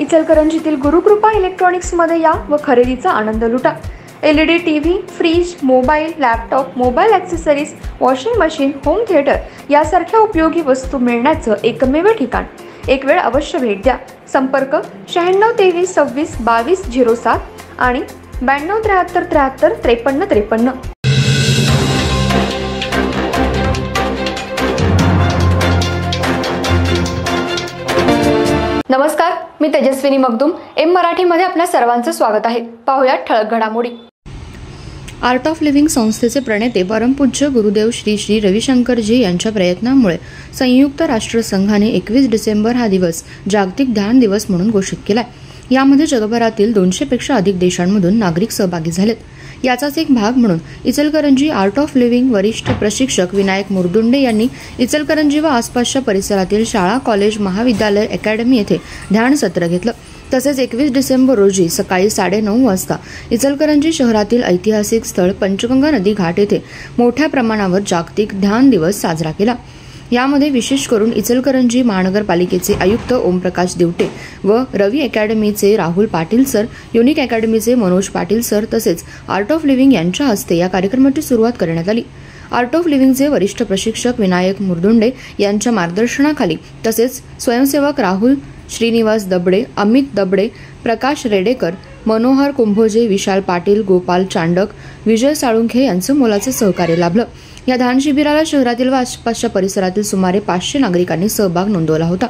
इचलकरंजीतील गुरुकृपा इलेक्ट्रॉनिक्समध्ये या व खरेदीचा आनंद लुटा। LED TV, fridge, mobile, laptop, mobile accessories, washing machine, home theatre यासारख्या उपयोगी वस्तू मिळण्याचं एकमेव ठिकाण। एक वेळ अवश्य भेट द्या। संपर्क 96 23 26 22 07 आणि 92 73 73 53 53। नमस्कार, मी तेजस्विनी मगदूम। एम मराठीमध्ये आपल्या सर्वांचं स्वागत आहे। पाहूया ठळक घडामोडी। आर्ट ऑफ लिव्हिंग संस्थेचे प्रणेते परमपूज्य गुरुदेव श्री श्री रविशंकरजी यांच्या प्रयत्नांमुळे संयुक्त राष्ट्रसंघाने 21 डिसेंबर हा दिवस जागतिक ध्यान दिवस म्हणून घोषित केलाय। यामध्ये जगभरातील 200 पेक्षा अधिक देशांमधून नागरिक सहभागी झालेत। याचाच एक भाग म्हणून इचलकरंजी आर्ट ऑफ लिव्हिंग वरिष्ठ प्रशिक्षक विनायक मुरदुंडे यांनी इचलकरंजी व आसपासच्या परिसरातील शाळा, कॉलेज, महाविद्यालय, अकॅडमी येथे ध्यान सत्र घेतलं। तसेच 21 डिसेंबर रोजी सकाळी 9:30 वाजता इचलकरंजी शहरातील ऐतिहासिक स्थळ पंचगंगा नदी घाट येथे मोठ्या प्रमाणावर जागतिक ध्यान दिवस साजरा केला। यामध्ये विशेष करून इचलकरंजी महानगरपालिकेचे आयुक्त ओमप्रकाश दिवटे व रवी अकॅडमीचे राहुल पाटील सर, युनिक अकॅडमीचे मनोज पाटील सर तसेच आर्ट ऑफ लिव्हिंग यांच्या हस्ते या कार्यक्रमाची सुरुवात करण्यात आली। आर्ट ऑफ लिव्हिंगचे वरिष्ठ प्रशिक्षक विनायक मुरदुंडे यांच्या मार्गदर्शनाखाली तसेच स्वयंसेवक राहुल श्रीनिवास दबडे, अमित दबडे, प्रकाश रेडेकर, मनोहर कुंभोजे, विशाल पाटील, गोपाल चांडक, विजय साळुंखे यांचं मोलाचे सहकार्य लाभलं। या ध्यान शिबिराला शहरातील व आसपासच्या परिसरातील सुमारे 500 नागरिकांनी सहभाग नोंदवला होता।